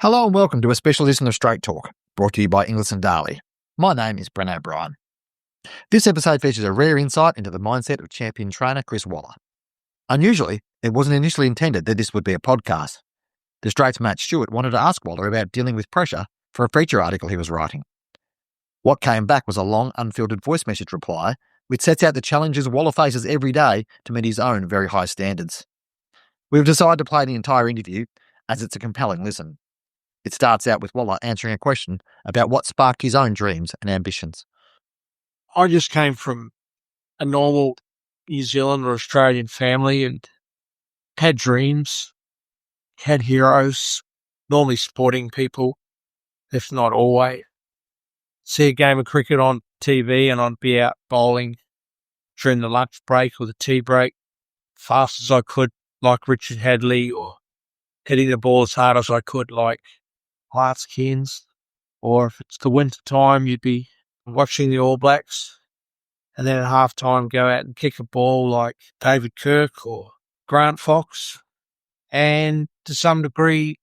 Hello and welcome to a special edition of Straight Talk, brought to you by Inglis and Darley. My name is Brennan O'Brien. This episode features a rare insight into the mindset of champion trainer Chris Waller. Unusually, it wasn't initially intended that this would be a podcast. The Straight's Matt Stewart wanted to ask Waller about dealing with pressure for a feature article he was writing. What came back was a long, unfiltered voice message reply, which sets out the challenges Waller faces every day to meet his own very high standards. We've decided to play the entire interview as it's a compelling listen. It starts out with Waller answering a question about what sparked his own dreams and ambitions. I just came from a normal New Zealand or Australian family and had dreams, had heroes, normally sporting people, if not always. See a game of cricket on TV and I'd be out bowling during the lunch break or the tea break, fast as I could, like Richard Hadley, or hitting the ball as hard as I could, like Lance Cairns. Or if it's the winter time, you'd be watching the All Blacks and then at halftime go out and kick a ball like David Kirk or Grant Fox. And to some degree,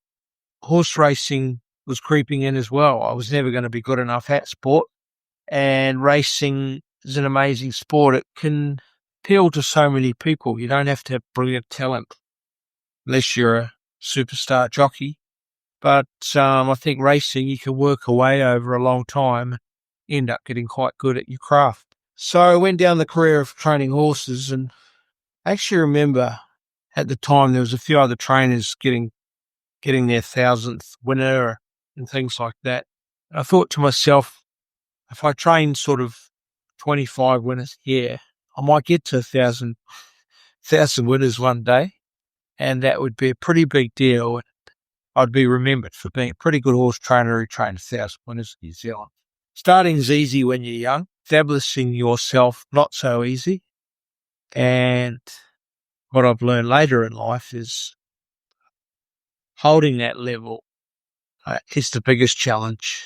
horse racing was creeping in as well. I was never going to be good enough at sport, and racing is an amazing sport. It can appeal to so many people. You don't have to have brilliant talent unless you're a superstar jockey. But I think racing, you can work away over a long time, end up getting quite good at your craft. So I went down the career of training horses, and I actually remember at the time there was a few other trainers getting their 1,000th winner and things like that. And I thought to myself, if I train sort of 25 winners here, I might get to 1,000 winners one day, and that would be a pretty big deal. I'd be remembered for being a pretty good horse trainer who trained 1,000 winners in New Zealand. Starting is easy when you're young. Establishing yourself, not so easy. And what I've learned later in life is holding that level is the biggest challenge,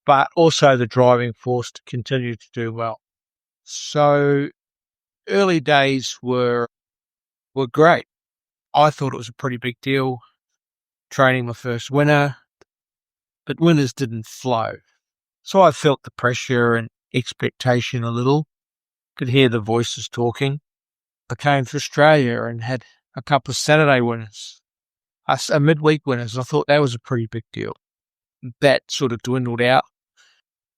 but also the driving force to continue to do well. So early days were great. I thought it was a pretty big deal training my first winner, but winners didn't flow. So I felt the pressure and expectation a little, could hear the voices talking. I came to Australia and had a couple of Saturday winners, a midweek winners. I thought that was a pretty big deal. That sort of dwindled out.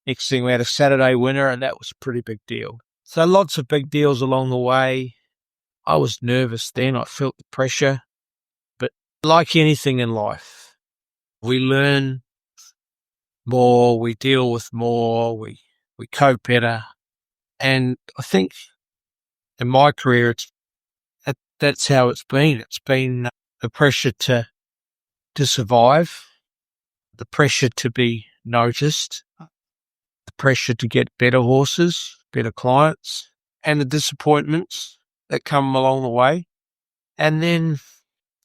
Next thing we had a Saturday winner, and that was a pretty big deal. So lots of big deals along the way. I was nervous then. I felt the pressure. But like anything in life, we learn more, we deal with more, we cope better. And I think in my career, that's how it's been. It's been the pressure to survive, the pressure to be noticed, the pressure to get better horses, better clients, and the disappointments that come along the way. And then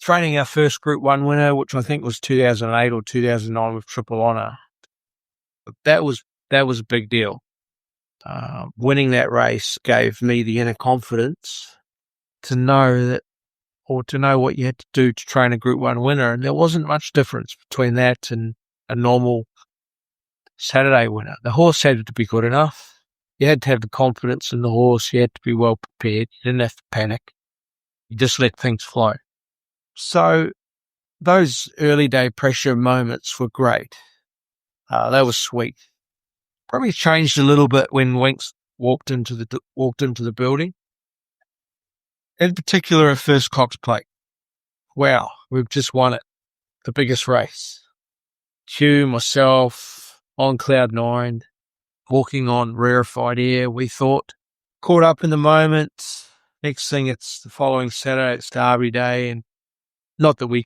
training our first Group 1 winner, which I think was 2008 or 2009 with Triple Honour. That was a big deal. Winning that race gave me the inner confidence to know what you had to do to train a Group 1 winner. And there wasn't much difference between that and a normal Saturday winner. The horse had to be good enough. You had to have the confidence in the horse. You had to be well prepared. You didn't have to panic. You just let things flow. So those early day pressure moments were great. They were sweet. Probably changed a little bit when Winks walked into the building. In particular, at first Cox Plate. Wow, we've just won it. The biggest race. Hugh, myself, on cloud nine, walking on rarefied air, we thought. Caught up in the moment. Next thing, it's the following Saturday, it's Derby Day, and not that we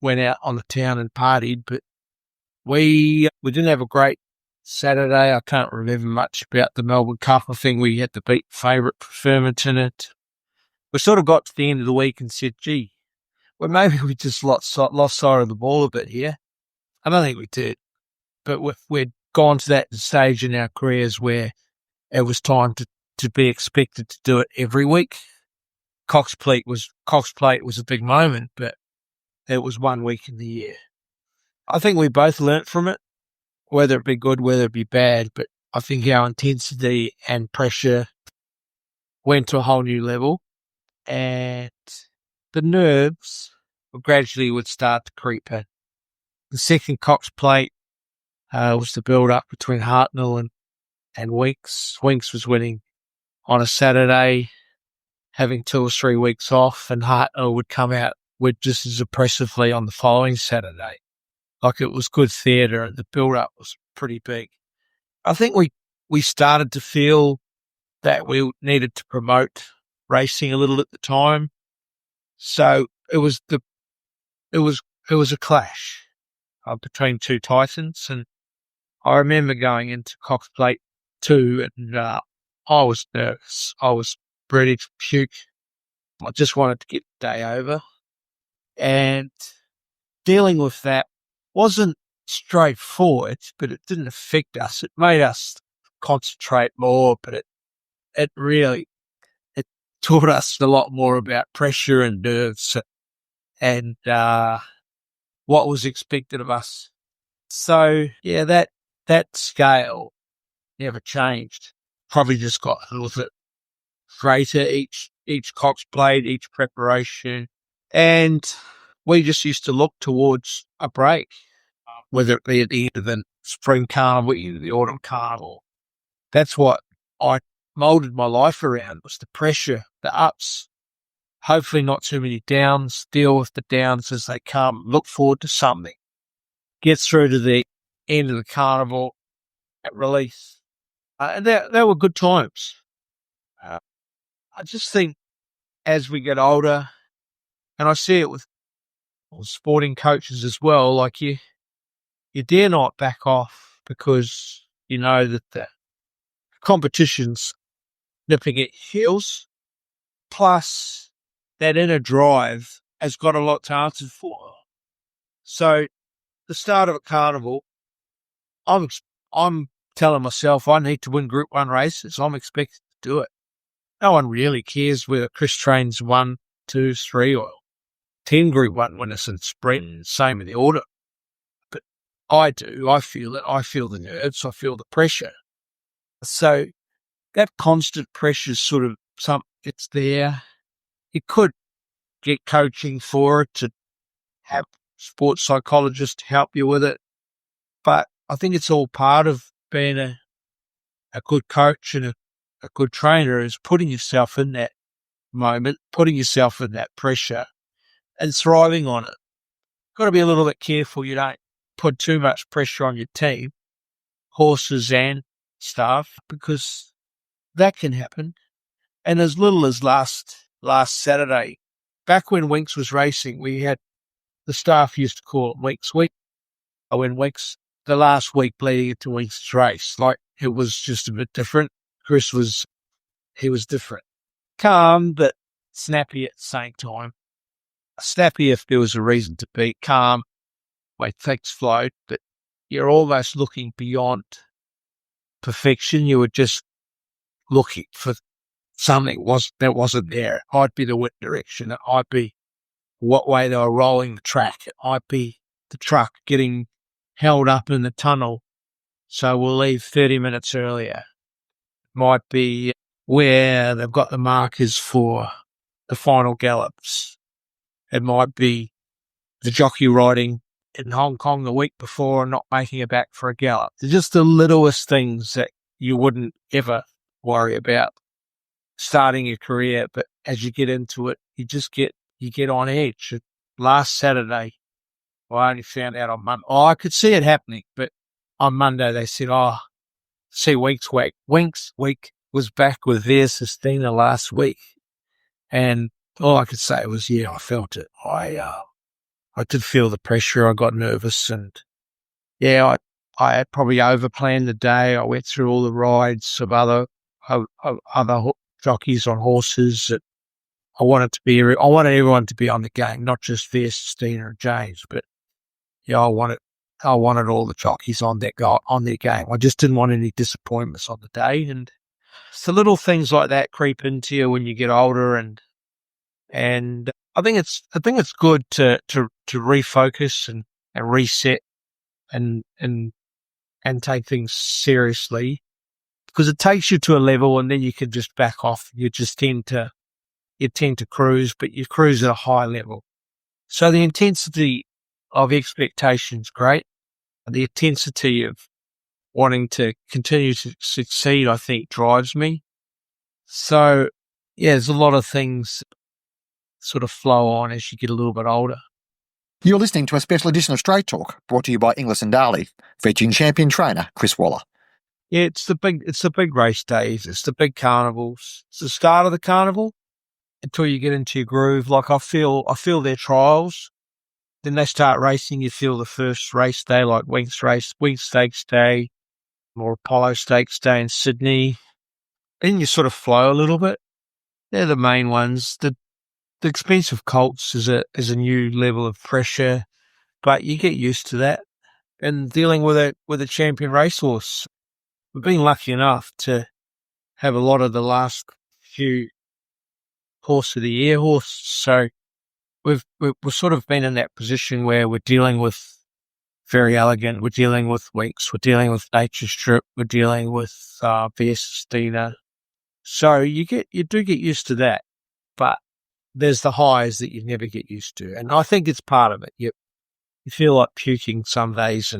went out on the town and partied, but we didn't have a great Saturday. I can't remember much about the Melbourne Cup. I think we had to beat favourite Preferment in it. We sort of got to the end of the week and said, gee, well, maybe we just lost sight of the ball a bit here. I don't think we did. But we'd gone to that stage in our careers where it was time to be expected to do it every week. Cox Plate was a big moment, but it was 1 week in the year. I think we both learnt from it, whether it be good, whether it be bad, but I think our intensity and pressure went to a whole new level, and the nerves gradually would start to creep in. The second Cox Plate was the build-up between Hartnell and Winks. Winks was winning on a Saturday, having 2 or 3 weeks off, and Hartnell would come out with just as impressively on the following Saturday. Like, it was good theatre, and the build-up was pretty big. I think we started to feel that we needed to promote racing a little at the time. So it was a clash between two titans, and I remember going into Cox Plate 2, and I was nervous. I was ready to puke. I just wanted to get the day over, and dealing with that wasn't straightforward, but it didn't affect us. It made us concentrate more, but it really taught us a lot more about pressure and nerves and what was expected of us. So yeah, that scale never changed. Probably just got a little bit greater each Cox Plate, each preparation, and we just used to look towards a break, whether it be at the end of the spring carnival, the autumn carnival. That's what I moulded my life around, was the pressure, the ups. Hopefully not too many downs, deal with the downs as they come, look forward to something. Get through to the end of the carnival at release. And they were good times. I just think as we get older, and I see it with sporting coaches as well, like you dare not back off because you know that the competition's nipping at heels. Plus, that inner drive has got a lot to answer for. So, the start of a carnival, I'm telling myself I need to win Group 1 races. I'm expected to do it. No one really cares whether Chris trains 1, 2, 3, or 10 Group 1 winners in sprint. Same with the order. But I do. I feel it. I feel the nerves. I feel the pressure. So that constant pressure is sort of it's there. You could get coaching for it, to have sports psychologists to help you with it. But I think it's all part of being a good coach and a good trainer, is putting yourself in that moment, putting yourself in that pressure and thriving on it. Got to be a little bit careful you don't put too much pressure on your team, horses and staff, because that can happen. And as little as last Saturday, back when Winks was racing, we had, the staff used to call it Winks Week. When Winks, the last week leading into Winks' race, like, it was just a bit different. Chris was different. Calm, but snappy at the same time. Snappy if there was a reason to be. Calm when things flowed, but you're almost looking beyond perfection. You were just looking for something that wasn't there. It might be the wind direction. It might be what way they were rolling the track. It might be the truck getting held up in the tunnel, so we'll leave 30 minutes earlier. It might be where they've got the markers for the final gallops. It might be the jockey riding in Hong Kong the week before and not making it back for a gallop. They're just the littlest things that you wouldn't ever worry about starting your career, but as you get into it, you get on edge. Last Saturday, I only found out on Monday. I could see it happening, but on Monday they said, see, Winks Week was back with their Sistina last week. And all I could say was, yeah, I felt it. I did feel the pressure. I got nervous, and yeah, I had probably overplanned the day. I went through all the rides of other jockeys on horses. That I wanted everyone to be on the game, not just Veer, Sistina and James, but yeah, I wanted all the jockeys on their game. I just didn't want any disappointments on the day, and so little things like that creep into you when you get older, and I think it's good to refocus and reset and take things seriously, because it takes you to a level and then you can just back off. You tend to cruise, but you cruise at a high level. So the intensity of expectation's great. The intensity of wanting to continue to succeed, I think, drives me. So, yeah, there's a lot of things sort of flow on as you get a little bit older. You're listening to a special edition of Straight Talk, brought to you by Inglis and Darley, featuring champion trainer Chris Waller. Yeah, it's the big race days. It's the big carnivals. It's the start of the carnival until you get into your groove. Like I feel their trials. Then they start racing. You feel the first race day, like Winks Stakes Day, or Apollo Stakes Day in Sydney. Then you sort of flow a little bit. They're the main ones. The expensive colts is a new level of pressure, but you get used to that. And dealing with a champion racehorse, we've been lucky enough to have a lot of the last few horse of the year horses. So we've sort of been in that position where we're dealing with Very Elegant, we're dealing with Winks, we're dealing with Nature Strip, we're dealing with Vestina. So you do get used to that, but there's the highs that you never get used to, and I think it's part of it. You feel like puking some days,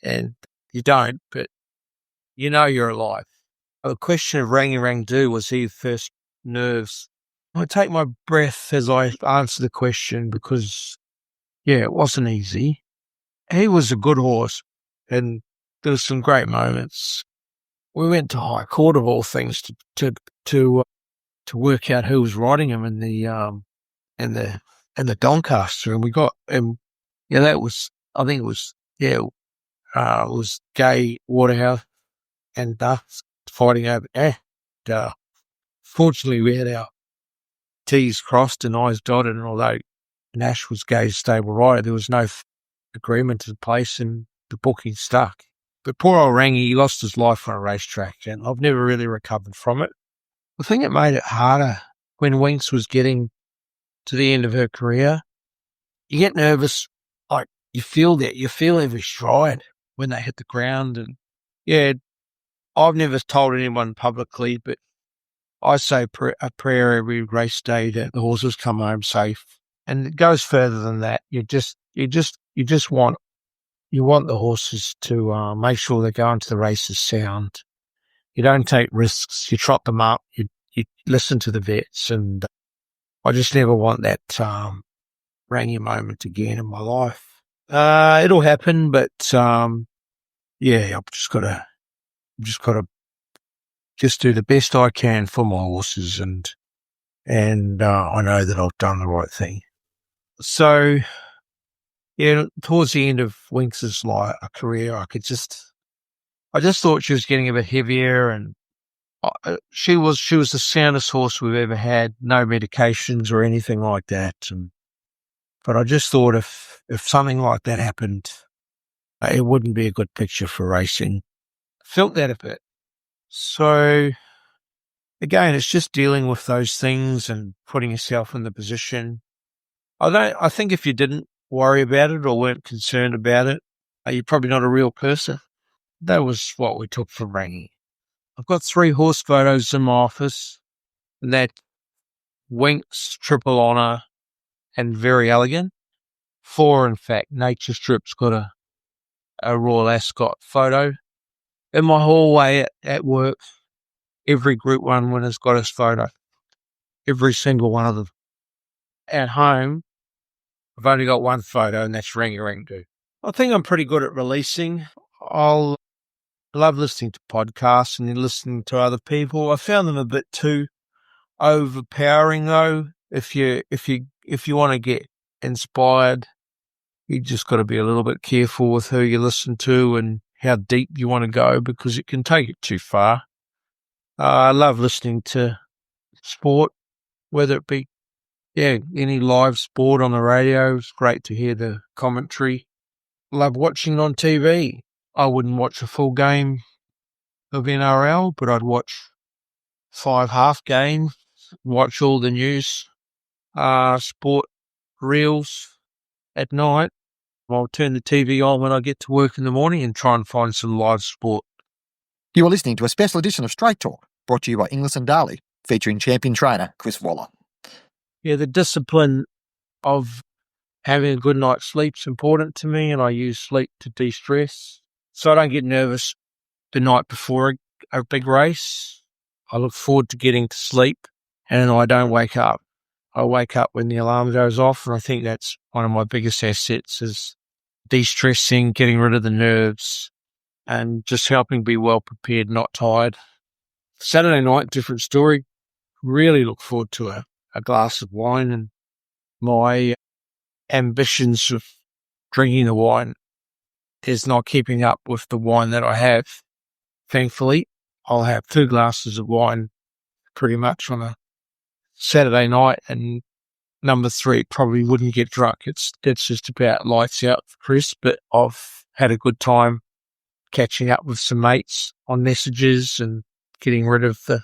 and you don't, but you know you're alive. The question of Rangi Rangdu was he first nerves. I take my breath as I answer the question because, yeah, it wasn't easy. He was a good horse, and there were some great moments. We went to High Court of all things to work out who was riding him in the Doncaster, and we got that was, I think it was, it was Gay Waterhouse and fighting over there. Fortunately, we had our T's crossed and I's dotted, and although Nash was Gay's stable rider, there was no agreement in place, and the booking stuck. But poor old Rangi, he lost his life on a racetrack, and I've never really recovered from it. I think it made it harder when Winks was getting to the end of her career. You get nervous, like you feel every stride when they hit the ground. And yeah, I've never told anyone publicly, but I say a prayer every race day that the horses come home safe. And it goes further than that. You want the horses to make sure they go into the races sound. You don't take risks. You trot them up. You listen to the vets, and I just never want that Rangi moment again in my life. It'll happen, but yeah, I've just got to do the best I can for my horses, and I know that I've done the right thing. So yeah, towards the end of Winks's career, I just thought she was getting a bit heavier, and she was the soundest horse we've ever had. No medications or anything like that. But I just thought if something like that happened, it wouldn't be a good picture for racing. I felt that a bit. So again, it's just dealing with those things and putting yourself in the position. I think if you didn't worry about it or weren't concerned about it, you're probably not a real person. That was what we took from Rangi. I've got 3 horse photos in my office, and that Winks, Triple Honour, and Very Elegant. 4, in fact. Nature Strip's got a Royal Ascot photo. In my hallway at work, every Group 1 winner's got his photo. Every single one of them. At home, I've only got 1 photo, and that's Rangi Rangdu. I think I'm pretty good at releasing. I'll love listening to podcasts and then listening to other people. I found them a bit too overpowering, though. If you want to get inspired, you just got to be a little bit careful with who you listen to and how deep you want to go, because it can take it too far. I love listening to sport, whether it be any live sport on the radio. It's great to hear the commentary. Love watching on TV. I wouldn't watch a full game of NRL, but I'd watch 5 half games, watch all the news, sport reels at night. I'll turn the TV on when I get to work in the morning and try and find some live sport. You are listening to a special edition of Straight Talk, brought to you by Inglis and Darley, featuring champion trainer Chris Waller. Yeah, the discipline of having a good night's sleep is important to me, and I use sleep to de-stress. So I don't get nervous the night before a big race. I look forward to getting to sleep, and I don't wake up. I wake up when the alarm goes off, and I think that's one of my biggest assets is de-stressing, getting rid of the nerves, and just helping be well prepared, not tired. Saturday night, different story. Really look forward to a glass of wine, and my ambitions of drinking the wine is not keeping up with the wine that I have. Thankfully, I'll have 2 glasses of wine pretty much on a Saturday night, and number 3 probably wouldn't get drunk. It's just about lights out for Chris, but I've had a good time catching up with some mates on messages and getting rid of the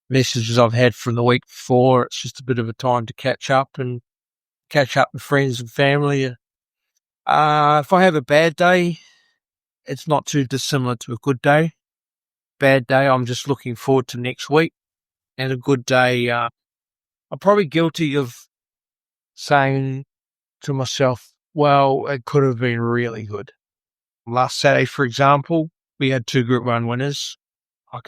messages I've had from the week before. It's just a bit of a time to catch up with friends and family. If I have a bad day, it's not too dissimilar to a good day. Bad day, I'm just looking forward to next week. And a good day, I'm probably guilty of saying to myself, well, it could have been really good. Last Saturday, for example, we had 2 Group 1 winners. I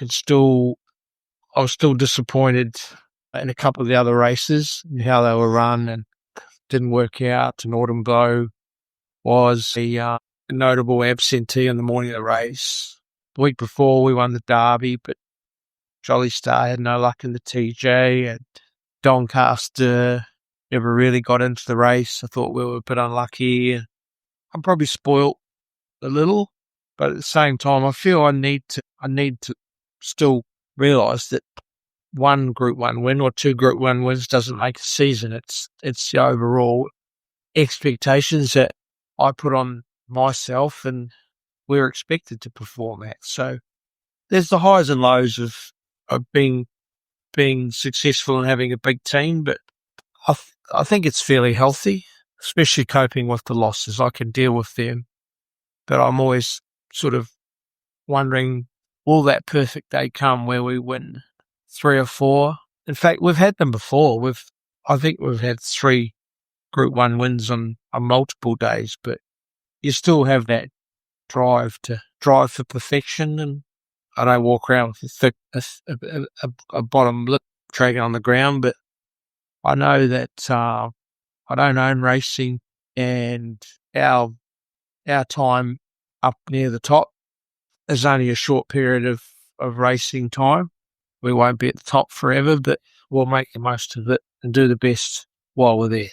was still disappointed in a couple of the other races and how they were run and didn't work out. And Autumn Glow was a notable absentee on the morning of the race. The week before, we won the Derby, but Jolly Star had no luck in the TJ, and Doncaster never really got into the race. I thought we were a bit unlucky. I'm probably spoilt a little, but at the same time, I feel I need to still realise that 1 Group 1 win or 2 Group 1 wins doesn't make a season. It's the overall expectations that I put on myself and we're expected to perform at. So there's the highs and lows of being successful and having a big team, but I think it's fairly healthy, especially coping with the losses. I can deal with them, but I'm always sort of wondering, will that perfect day come where we win 3 or 4? In fact, we've had them before. I think we've had 3 Group 1 wins on multiple days, but you still have that drive for perfection, and I don't walk around with a bottom lip dragging on the ground, but I know that I don't own racing, and our time up near the top is only a short period of racing time. We won't be at the top forever, but we'll make the most of it and do the best while we're there.